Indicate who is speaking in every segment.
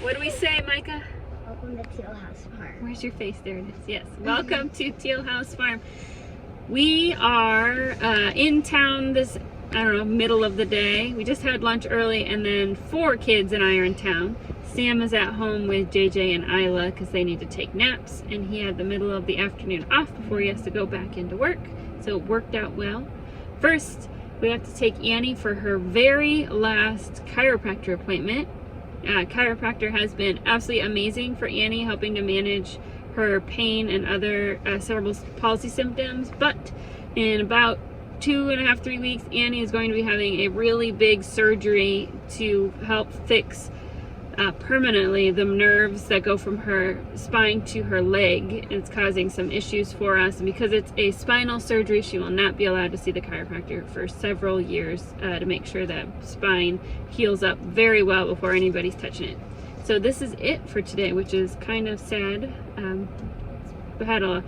Speaker 1: What do we say, Micah?
Speaker 2: Welcome to Teal House Farm.
Speaker 1: Where's your face? There it is. Yes. Welcome to Teal House Farm. We are in town this, I don't know, middle of the day. We just had lunch early, and then 4 kids and I are in town. Sam is at home with JJ and Isla because they need to take naps, and he had the middle of the afternoon off before he has to go back into work, so it worked out well. First, we have to take Annie for her very last chiropractor appointment. Chiropractor has been absolutely amazing for Annie, helping to manage her pain and other cerebral palsy symptoms, but in about 2.5 to 3 weeks, Annie is going to be having a really big surgery to help fix permanently the nerves that go from her spine to her leg. It's causing some issues for us, and because it's a spinal surgery, she will not be allowed to see the chiropractor for several years to make sure that spine heals up very well before anybody's touching it. So this is it for today, which is kind of sad. We had an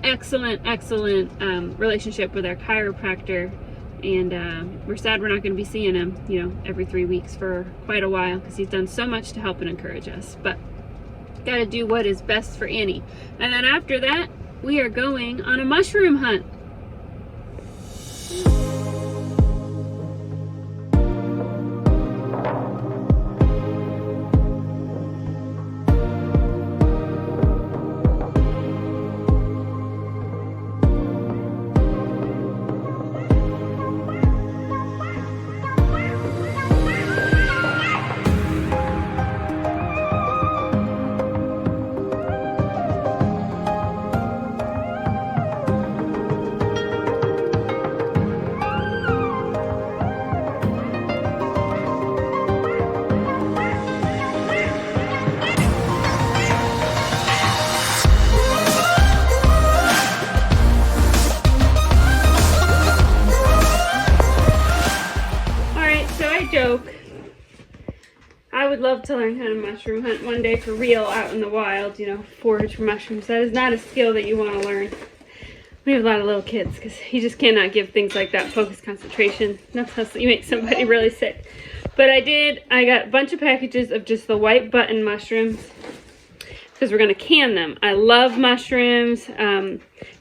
Speaker 1: excellent relationship with our chiropractor, and we're sad we're not going to be seeing him, you know, every 3 weeks for quite a while, because he's done so much to help and encourage us. But got to do what is best for Annie. And then after that, we are going on a mushroom hunt. Joke. I would love to learn how to mushroom hunt one day for real out in the wild, you know, forage for mushrooms. That is not a skill that you want to learn. We have a lot of little kids because you just cannot give things like that focused concentration. That's how you make somebody really sick. But I got a bunch of packages of just the white button mushrooms because we're going to can them. I love mushrooms,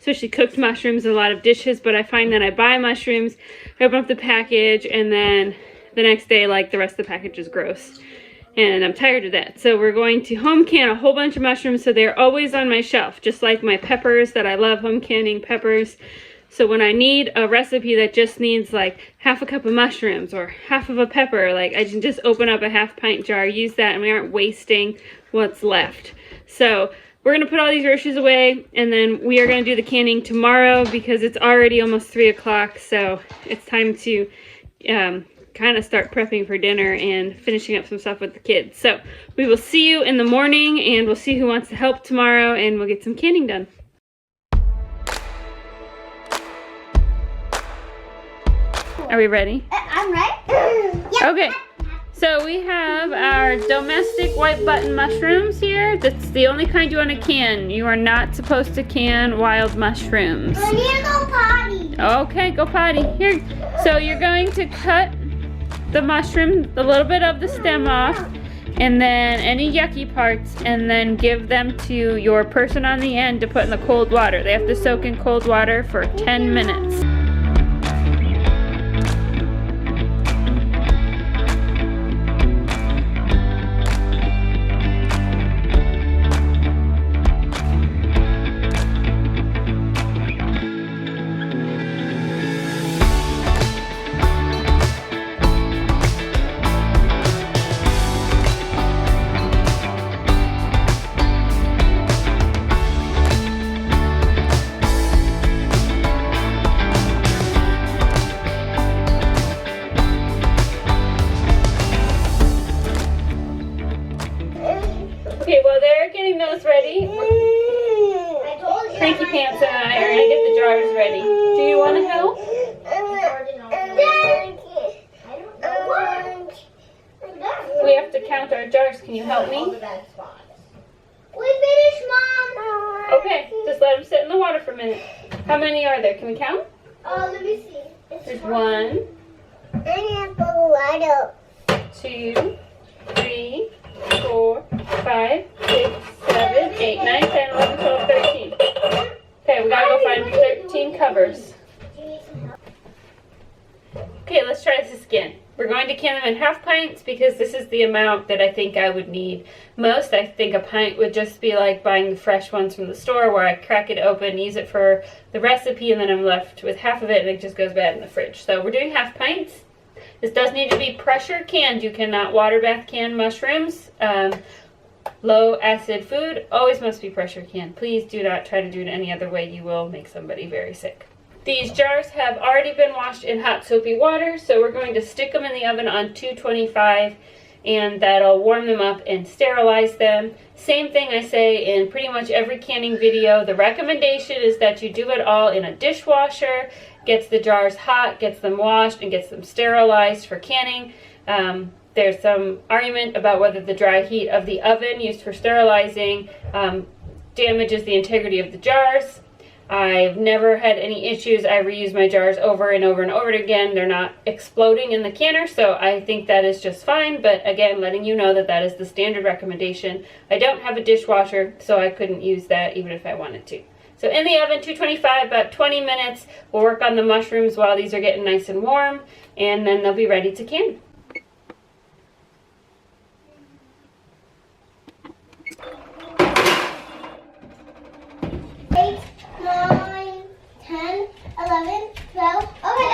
Speaker 1: especially cooked mushrooms in a lot of dishes, but I find that I buy mushrooms, I open up the package, and then the next day, like, the rest of the package is gross, and I'm tired of that. So we're going to home can a whole bunch of mushrooms so they're always on my shelf, just like my peppers that I love home canning peppers. So when I need a recipe that just needs like half a cup of mushrooms or half of a pepper, like, I can just open up a half-pint jar, use that, and we aren't wasting what's left. So we're gonna put all these roaches away, and then we are gonna do the canning tomorrow because it's already almost 3 o'clock, so it's time to kind of start prepping for dinner and finishing up some stuff with the kids. So we will see you in the morning, and we'll see who wants to help tomorrow, and we'll get some canning done. Are we ready?
Speaker 2: I'm ready. Yeah.
Speaker 1: Okay, so we have our domestic white button mushrooms here. That's the only kind you want to can. You are not supposed to can wild mushrooms.
Speaker 2: I need to go potty.
Speaker 1: Okay, go potty. Here. So you're going to cut the mushroom, a little bit of the stem off, and then any yucky parts, and then give them to your person on the end to put in the cold water. They have to soak in cold water for 10 minutes. Okay, well, they're getting those ready. Cranky Pants and I are gonna get the jars ready. Do you want to help? We have to count our jars. Can you help me?
Speaker 2: We finished, Mom.
Speaker 1: Okay, just let them sit in the water for a minute. How many are there? Can we count?
Speaker 2: Let me see.
Speaker 1: There's 1,
Speaker 2: I have to light up.
Speaker 1: 2, 3, 4, 5, 6, 7, 8, 9, 10, 11, 12, 13. Okay, we gotta go find 13 covers. Okay, let's try this again. We're going to can them in half pints because this is the amount that I think I would need most. I think a pint would just be like buying the fresh ones from the store where I crack it open, use it for the recipe, and then I'm left with half of it and it just goes bad in the fridge. So we're doing half pints. This does need to be pressure canned. You cannot water bath can mushrooms. Low acid food always must be pressure canned. Please do not try to do it any other way. You will make somebody very sick. These jars have already been washed in hot soapy water, so we're going to stick them in the oven on 225, and that'll warm them up and sterilize them. Same thing I say in pretty much every canning video. The recommendation is that you do it all in a dishwasher, gets the jars hot, gets them washed, and gets them sterilized for canning. There's some argument about whether the dry heat of the oven used for sterilizing damages the integrity of the jars. I've never had any issues. I reuse my jars over and over and over again. They're not exploding in the canner, so I think that is just fine. But again, letting you know that that is the standard recommendation. I don't have a dishwasher, so I couldn't use that even if I wanted to. So in the oven, 225, about 20 minutes. We'll work on the mushrooms while these are getting nice and warm, and then they'll be ready to can.
Speaker 2: 8, 9, 10, 11, 12. Okay,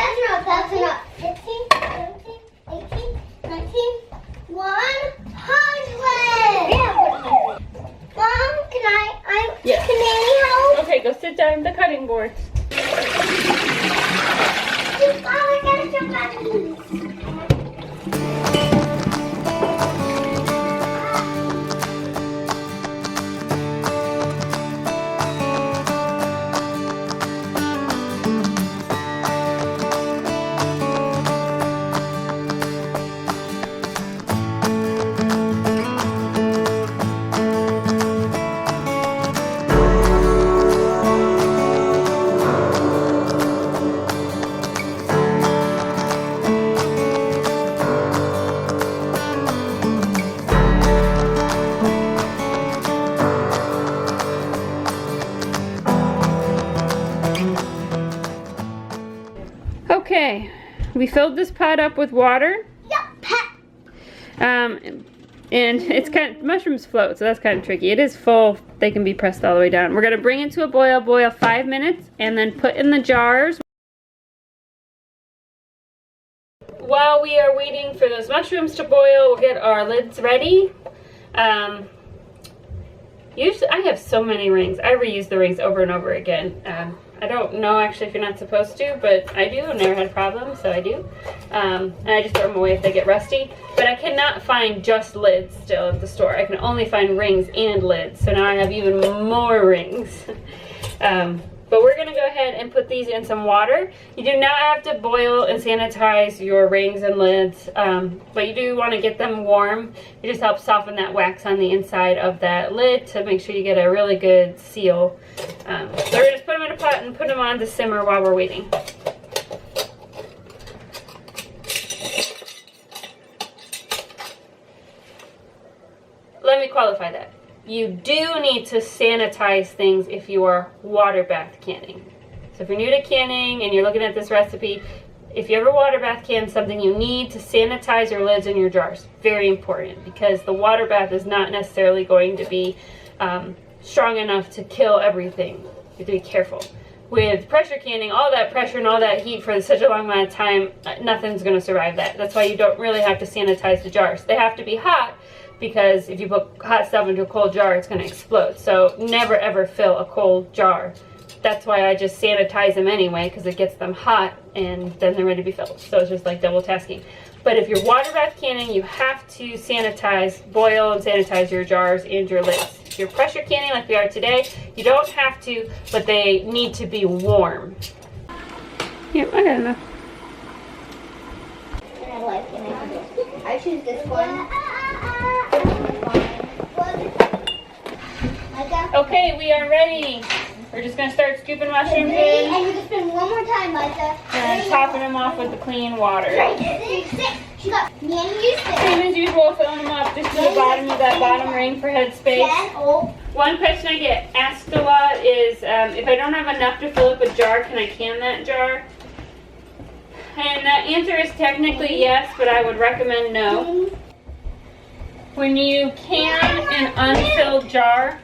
Speaker 2: that's enough. 15, 17, 18, 19, 100. Yeah, 100. Mom,
Speaker 1: Yes.
Speaker 2: Can Nanny help?
Speaker 1: Okay, go sit down at the cutting board.
Speaker 2: Oh, I gotta jump out of these.
Speaker 1: Okay, we filled this pot up with water.
Speaker 2: Yep.
Speaker 1: And it's mushrooms float, so that's kind of tricky. It is full, they can be pressed all the way down. We're gonna bring it to a boil 5 minutes, and then put in the jars. While we are waiting for those mushrooms to boil, we'll get our lids ready. Usually, I have so many rings. I reuse the rings over and over again. I don't know actually if you're not supposed to, but I do. I've never had problems, so I do. And I just throw them away if they get rusty. But I cannot find just lids still at the store. I can only find rings and lids. So now I have even more rings. But we're gonna go ahead and put these in some water. You do not have to boil and sanitize your rings and lids, but you do wanna get them warm. It just helps soften that wax on the inside of that lid to make sure you get a really good seal. So we're gonna just put them in a pot and put them on to simmer while we're waiting. Let me qualify that. You do need to sanitize things if you are water bath canning. So if you're new to canning and you're looking at this recipe, if you ever water bath can something, you need to sanitize your lids and your jars. Very important, because the water bath is not necessarily going to be strong enough to kill everything. You have to be careful. With pressure canning, all that pressure and all that heat for such a long amount of time, nothing's going to survive that. That's why you don't really have to sanitize the jars. They have to be hot, because if you put hot stuff into a cold jar, it's going to explode. So never ever fill a cold jar. That's why I just sanitize them anyway, because it gets them hot and then they're ready to be filled. So it's just like double tasking. But if you're water bath canning, you have to sanitize, boil and sanitize your jars and your lids. If you're pressure canning like we are today, you don't have to, but they need to be warm. Yep, I got enough.
Speaker 2: I choose this one.
Speaker 1: Okay, we are ready. We're just going to start scooping mushrooms in.
Speaker 2: And you just spin one more time, Liza.
Speaker 1: And topping them off with the clean water.
Speaker 2: She got me and used it.
Speaker 1: Same as usual, filling them up just to the bottom of that bottom ring for headspace. One question I get asked a lot is if I don't have enough to fill up a jar, can I can that jar? And the answer is technically yes, but I would recommend no. When you can an unfilled jar,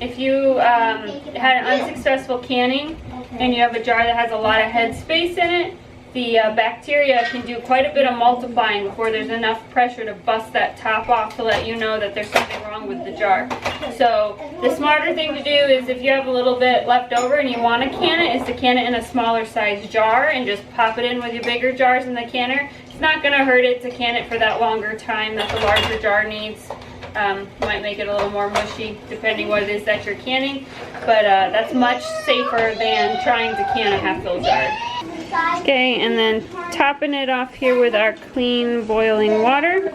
Speaker 1: if you had an unsuccessful canning and you have a jar that has a lot of headspace in it, the bacteria can do quite a bit of multiplying before there's enough pressure to bust that top off to let you know that there's something wrong with the jar. So the smarter thing to do is if you have a little bit left over and you want to can it, is to can it in a smaller size jar and just pop it in with your bigger jars in the canner. It's not going to hurt it to can it for that longer time that the larger jar needs. Might make it a little more mushy depending what it is that you're canning, but that's much safer than trying to can a half-filled jar. Okay, and then topping it off here with our clean boiling water.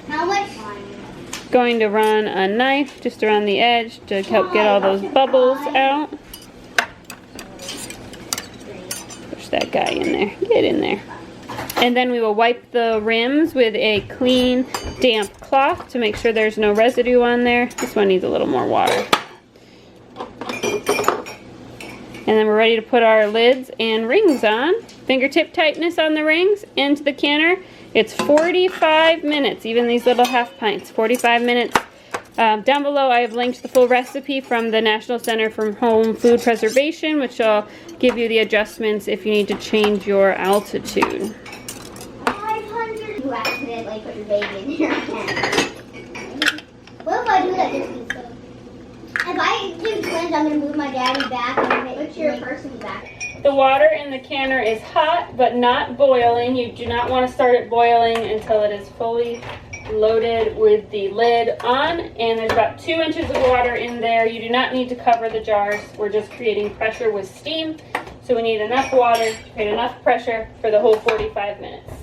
Speaker 2: How much?
Speaker 1: Going to run a knife just around the edge to help get all those bubbles out. Push that guy in there. Get in there. And then we will wipe the rims with a clean, damp cloth to make sure there's no residue on there. This one needs a little more water. And then we're ready to put our lids and rings on. Fingertip tightness on the rings into the canner. It's 45 minutes, even these little half pints, 45 minutes. Down below I have linked the full recipe from the National Center for Home Food Preservation, which will give you the adjustments if you need to change your altitude.
Speaker 2: 500. You accidentally put your baby in your hand. What if I do that this week? If I do twins, I'm going to move my daddy back and put your person back.
Speaker 1: The water in the canner is hot, but not boiling. You do not want to start it boiling until it is fully loaded with the lid on. And there's about 2 inches of water in there. You do not need to cover the jars. We're just creating pressure with steam. So we need enough water to create enough pressure for the whole 45 minutes.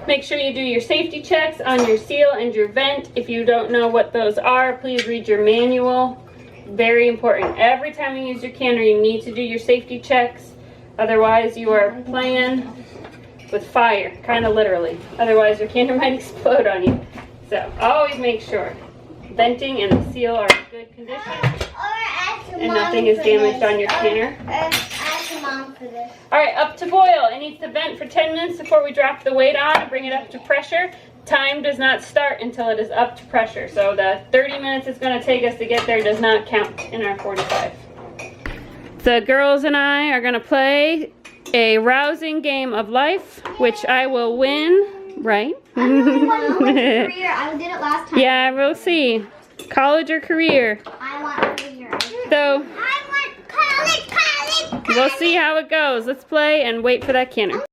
Speaker 1: Make sure you do your safety checks on your seal and your vent. If you don't know what those are, please read your manual. Very important. Every time you use your canner, you need to do your safety checks. Otherwise, you are playing with fire, kind of literally. Otherwise, your canner might explode on you. So always make sure venting and the seal are in good condition and nothing is damaged on your canner. Alright, up to boil. It needs to vent for 10 minutes before we drop the weight on and bring it up to pressure. Time does not start until it is up to pressure. So the 30 minutes it's going to take us to get there does not count in our 45. The girls and I are going to play a rousing game of life, which I will win, right?
Speaker 2: I really want to win a career. I did it last time.
Speaker 1: Yeah, we'll see. College or career.
Speaker 2: I want a career.
Speaker 1: So,
Speaker 2: I want college.
Speaker 1: we'll see how it goes. Let's play and wait for that canner.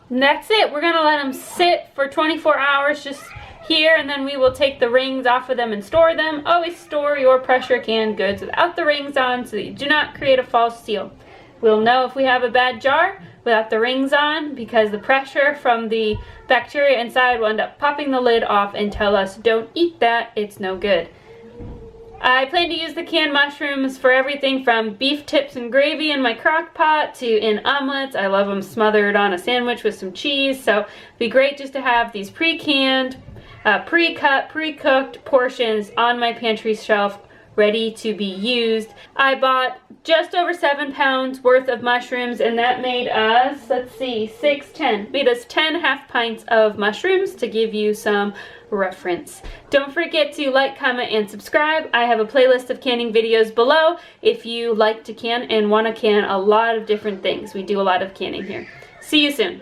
Speaker 1: And that's it. We're going to let them sit for 24 hours just here, and then we will take the rings off of them and store them. Always store your pressure canned goods without the rings on so that you do not create a false seal. We'll know if we have a bad jar without the rings on because the pressure from the bacteria inside will end up popping the lid off and tell us, don't eat that, it's no good. I plan to use the canned mushrooms for everything from beef tips and gravy in my crock pot to in omelets. I love them smothered on a sandwich with some cheese. So it'd be great just to have these pre-canned, pre-cut, pre-cooked portions on my pantry shelf ready to be used. I bought just over 7 pounds worth of mushrooms, and that made us, let's see, 10 half pints of mushrooms, to give you some reference. Don't forget to like, comment, and subscribe. I have a playlist of canning videos below if you like to can and want to can a lot of different things. We do a lot of canning here. See you soon.